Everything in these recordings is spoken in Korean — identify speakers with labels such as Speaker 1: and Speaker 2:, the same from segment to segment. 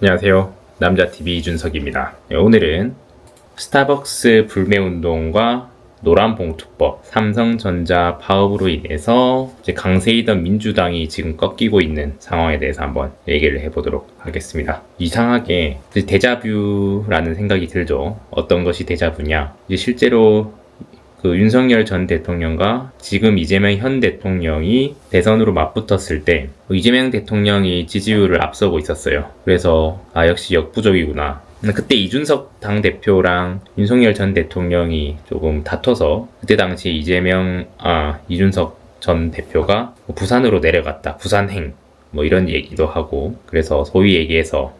Speaker 1: 안녕하세요. 남자TV 이준석입니다. 오늘은 스타벅스 불매운동과 노란봉투법, 삼성전자 파업으로 인해서 이제 강세이던 민주당이 지금 꺾이고 있는 상황에 대해서 한번 얘기를 해보도록 하겠습니다. 이상하게 데자뷰라는 생각이 들죠. 어떤 것이 데자뷰냐? 이제 실제로 윤석열 전 대통령과 지금 이재명 현 대통령이 대선으로 맞붙었을 때 이재명 대통령이 지지율을 앞서고 있었어요. 그래서 역시 역부족이구나. 그때 이준석 당대표랑 윤석열 전 대통령이 조금 다퉈서 그때 당시 이준석 전 대표가 부산으로 내려갔다. 부산행 이런 얘기도 하고, 그래서 소위 얘기해서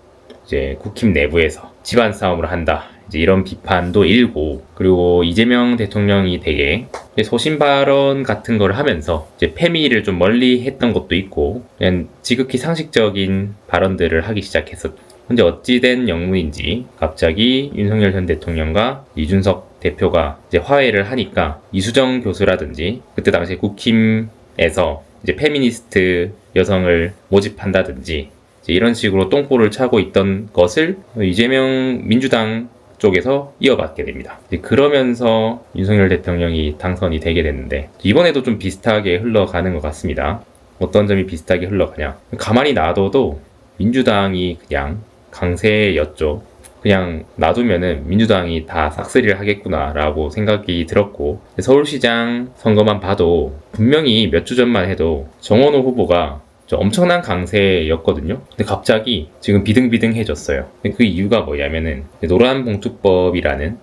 Speaker 1: 이제 국힘 내부에서 집안 싸움을 한다. 이제 이런 비판도 일고, 그리고 이재명 대통령이 되게 소신 발언 같은 걸 하면서 이제 패미를 좀 멀리 했던 것도 있고, 그냥 지극히 상식적인 발언들을 하기 시작했었죠. 근데 어찌된 영문인지 갑자기 윤석열 전 대통령과 이준석 대표가 이제 화해를 하니까 이수정 교수라든지 그때 당시 국힘에서 이제 페미니스트 여성을 모집한다든지 이런 식으로 똥꼬를 차고 있던 것을 이재명 민주당 쪽에서 이어받게 됩니다. 그러면서 윤석열 대통령이 당선이 되게 됐는데, 이번에도 좀 비슷하게 흘러가는 것 같습니다. 어떤 점이 비슷하게 흘러가냐? 가만히 놔둬도 민주당이 그냥 강세였죠. 그냥 놔두면은 민주당이 다 싹쓸이를 하겠구나라고 생각이 들었고, 서울시장 선거만 봐도 분명히 몇 주 전만 해도 정원호 후보가 엄청난 강세였거든요. 근데 갑자기 지금 비등비등해졌어요. 그 이유가 뭐냐면은 노란봉투법이라는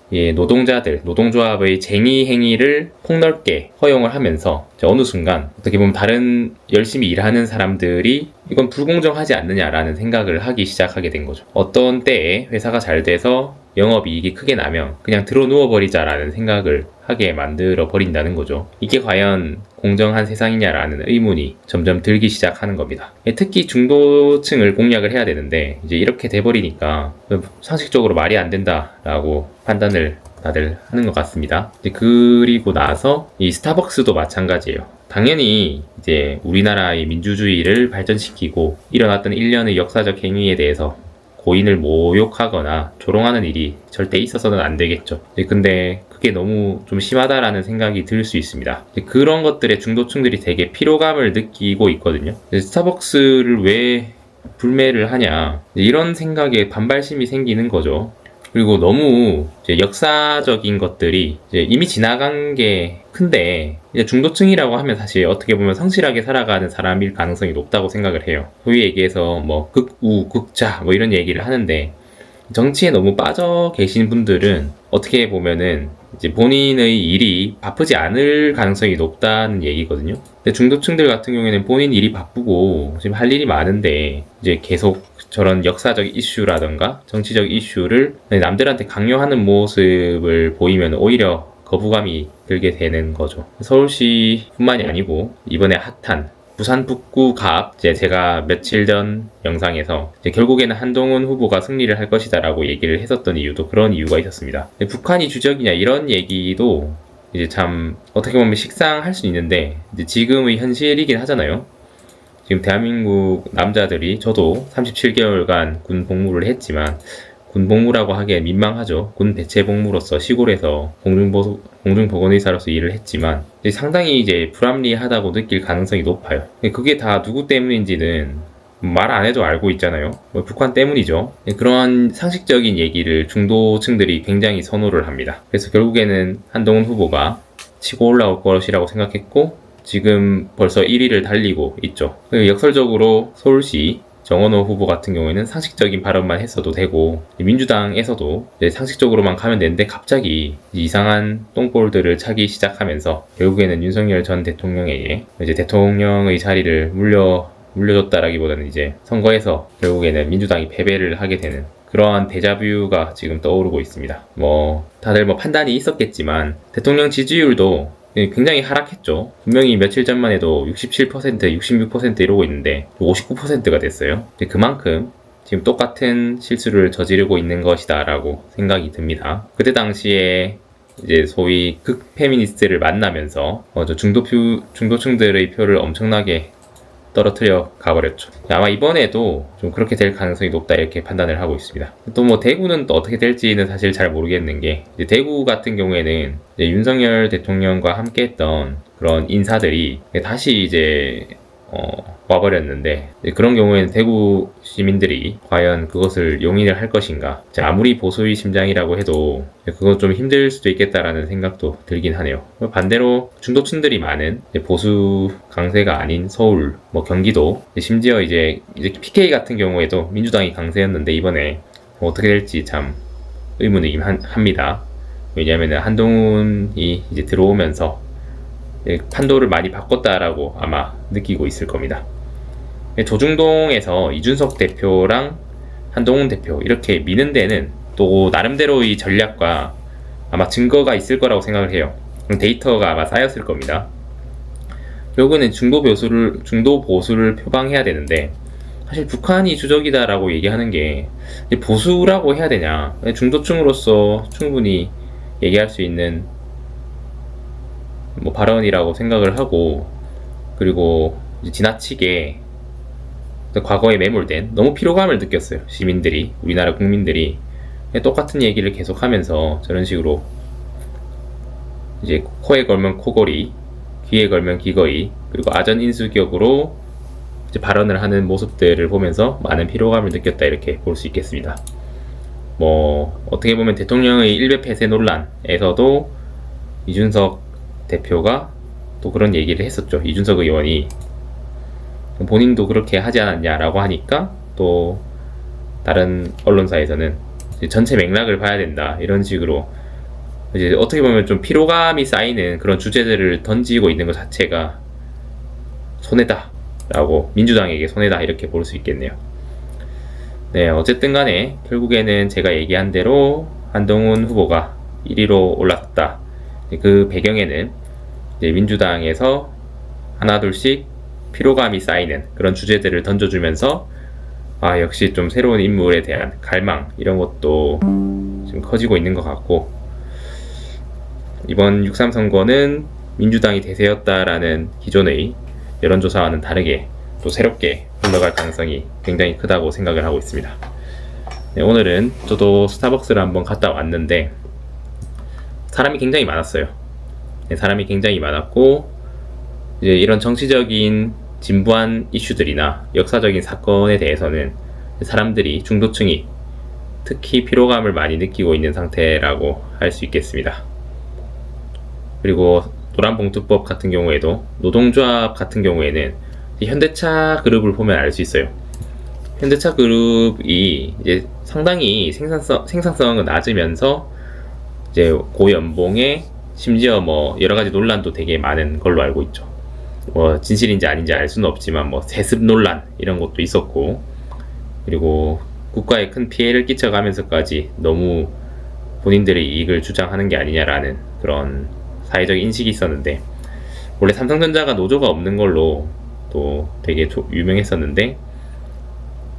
Speaker 1: 노동조합의 쟁의 행위를 폭넓게 허용을 하면서 어느 순간 어떻게 보면 다른 열심히 일하는 사람들이 이건 불공정하지 않느냐라는 생각을 하기 시작하게 된 거죠. 어떤 때에 회사가 잘 돼서 영업이익이 크게 나면 그냥 들어 누워버리자라는 생각을 하게 만들어 버린다는 거죠. 이게 과연 공정한 세상이냐라는 의문이 점점 들기 시작하는 겁니다. 특히 중도층을 공략을 해야 되는데 이제 이렇게 돼버리니까 상식적으로 말이 안 된다라고 판단을 다들 하는 것 같습니다. 그리고 나서 이 스타벅스도 마찬가지예요. 당연히 이제 우리나라의 민주주의를 발전시키고 일어났던 일련의 역사적 행위에 대해서 고인을 모욕하거나 조롱하는 일이 절대 있어서는 안 되겠죠. 근데 그게 너무 좀 심하다라는 생각이 들 수 있습니다. 그런 것들에 중도층들이 되게 피로감을 느끼고 있거든요. 스타벅스를 왜 불매를 하냐, 이런 생각에 반발심이 생기는 거죠. 그리고 너무 이제 역사적인 것들이 이제 이미 지나간 게 큰데, 이제 중도층이라고 하면 사실 어떻게 보면 성실하게 살아가는 사람일 가능성이 높다고 생각을 해요. 소위 얘기해서 극우, 극자 이런 얘기를 하는데, 정치에 너무 빠져 계신 분들은 어떻게 보면은 이제 본인의 일이 바쁘지 않을 가능성이 높다는 얘기거든요. 근데 중도층들 같은 경우에는 본인 일이 바쁘고 지금 할 일이 많은데 이제 계속 저런 역사적 이슈라던가 정치적 이슈를 남들한테 강요하는 모습을 보이면 오히려 거부감이 들게 되는 거죠. 서울시뿐만이 아니고 이번에 핫한 부산 북구 가압, 제가 며칠 전 영상에서 결국에는 한동훈 후보가 승리를 할 것이다라고 얘기를 했었던 이유도 그런 이유가 있었습니다. 북한이 주적이냐 이런 얘기도 이제 참 어떻게 보면 식상할 수 있는데 이제 지금의 현실이긴 하잖아요. 지금 대한민국 남자들이, 저도 37개월간 군 복무를 했지만 군 복무라고 하기엔 민망하죠. 군 대체 복무로서 시골에서 공중보건의사로서 일을 했지만 상당히 이제 불합리하다고 느낄 가능성이 높아요. 그게 다 누구 때문인지는 말 안 해도 알고 있잖아요. 북한 때문이죠. 그런 상식적인 얘기를 중도층들이 굉장히 선호를 합니다. 그래서 결국에는 한동훈 후보가 치고 올라올 것이라고 생각했고 지금 벌써 1위를 달리고 있죠. 역설적으로 서울시 정원호 후보 같은 경우에는 상식적인 발언만 했어도 되고 민주당에서도 상식적으로만 가면 되는데 갑자기 이상한 똥볼들을 차기 시작하면서 결국에는 윤석열 전 대통령에게 이제 대통령의 자리를 물려줬다라기보다는 이제 선거에서 결국에는 민주당이 패배를 하게 되는 그러한 데자뷰가 지금 떠오르고 있습니다. 다들 판단이 있었겠지만 대통령 지지율도 굉장히 하락했죠. 분명히 며칠 전만 해도 67%, 66% 이러고 있는데 59%가 됐어요. 그만큼 지금 똑같은 실수를 저지르고 있는 것이다 라고 생각이 듭니다. 그때 당시에 이제 소위 극페미니스트를 만나면서 중도층들의 표를 엄청나게 떨어뜨려 가버렸죠. 아마 이번에도 좀 그렇게 될 가능성이 높다 이렇게 판단을 하고 있습니다. 또 뭐 대구는 또 어떻게 될지는 사실 잘 모르겠는 게, 이제 대구 같은 경우에는 이제 윤석열 대통령과 함께했던 그런 인사들이 다시 이제 와버렸는데, 그런 경우에는 대구 시민들이 과연 그것을 용인을 할 것인가. 아무리 보수의 심장이라고 해도 그거 좀 힘들 수도 있겠다라는 생각도 들긴 하네요. 반대로 중도층들이 많은 보수 강세가 아닌 서울, 뭐 경기도, 심지어 이제 PK 같은 경우에도 민주당이 강세였는데 이번에 어떻게 될지 참 의문이긴 합니다. 왜냐하면 한동훈이 이제 들어오면서 판도를 많이 바꿨다라고 아마 느끼고 있을 겁니다. 조중동에서 이준석 대표랑 한동훈 대표 이렇게 미는 데는 또 나름대로의 전략과 아마 증거가 있을 거라고 생각을 해요. 데이터가 아마 쌓였을 겁니다. 결국에는 중도 보수를 표방해야 되는데, 사실 북한이 주적이다라고 얘기하는 게 보수라고 해야 되냐, 중도층으로서 충분히 얘기할 수 있는 뭐 발언이라고 생각을 하고, 그리고 지나치게 과거에 매몰된 너무 피로감을 느꼈어요. 시민들이, 우리나라 국민들이 똑같은 얘기를 계속하면서 저런 식으로 이제 코에 걸면 코걸이, 귀에 걸면 귀걸이, 그리고 아전인수격으로 이제 발언을 하는 모습들을 보면서 많은 피로감을 느꼈다 이렇게 볼 수 있겠습니다. 뭐 어떻게 보면 대통령의 일베 폐쇄 논란에서도 이준석 대표가 또 그런 얘기를 했었죠. 이준석 의원이 본인도 그렇게 하지 않았냐라고 하니까 또 다른 언론사에서는 전체 맥락을 봐야 된다 이런 식으로 이제 어떻게 보면 좀 피로감이 쌓이는 그런 주제들을 던지고 있는 것 자체가 손해다 라고, 민주당에게 손해다 이렇게 볼 수 있겠네요. 네, 어쨌든 간에 결국에는 제가 얘기한 대로 한동훈 후보가 1위로 올라섰다. 그 배경에는 이제 민주당에서 하나둘씩 피로감이 쌓이는 그런 주제들을 던져주면서 역시 좀 새로운 인물에 대한 갈망 이런 것도 좀 커지고 있는 것 같고, 이번 6.3 선거는 민주당이 대세였다라는 기존의 여론조사와는 다르게 또 새롭게 흘러갈 가능성이 굉장히 크다고 생각을 하고 있습니다. 네, 오늘은 저도 스타벅스를 한번 갔다 왔는데 사람이 굉장히 많았어요. 네, 사람이 굉장히 많았고, 이제 이런 정치적인 진부한 이슈들이나 역사적인 사건에 대해서는 사람들이, 중도층이 특히 피로감을 많이 느끼고 있는 상태라고 할 수 있겠습니다. 그리고 노란봉투법 같은 경우에도, 노동조합 같은 경우에는 현대차 그룹을 보면 알 수 있어요. 현대차 그룹이 이제 상당히 생산성은 낮으면서 이제 고연봉에 심지어 뭐 여러 가지 논란도 되게 많은 걸로 알고 있죠. 뭐 진실인지 아닌지 알 수는 없지만 뭐 세습 논란 이런 것도 있었고, 그리고 국가에 큰 피해를 끼쳐가면서까지 너무 본인들의 이익을 주장하는 게 아니냐라는 그런 사회적 인식이 있었는데, 원래 삼성전자가 노조가 없는 걸로 또 되게 유명했었는데,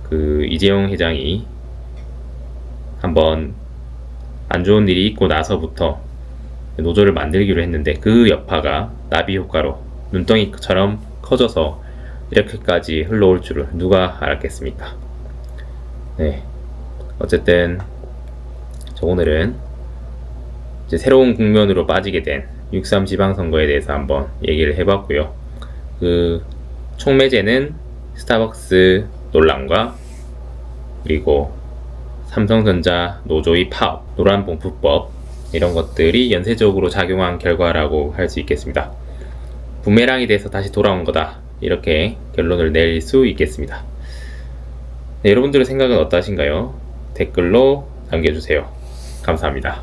Speaker 1: 그 이재용 회장이 한번 안 좋은 일이 있고 나서부터 노조를 만들기로 했는데 그 여파가 나비 효과로 눈덩이처럼 커져서 이렇게까지 흘러올 줄을 누가 알았겠습니까? 네, 어쨌든 오늘은 이제 새로운 국면으로 빠지게 된 6.3 지방선거에 대해서 한번 얘기를 해봤고요. 그 촉매제는 스타벅스 논란과 그리고 삼성전자 노조의 파업, 노란봉투법 이런 것들이 연쇄적으로 작용한 결과라고 할 수 있겠습니다. 부메랑이 돼서 다시 돌아온 거다, 이렇게 결론을 낼 수 있겠습니다. 네, 여러분들의 생각은 어떠신가요? 댓글로 남겨주세요. 감사합니다.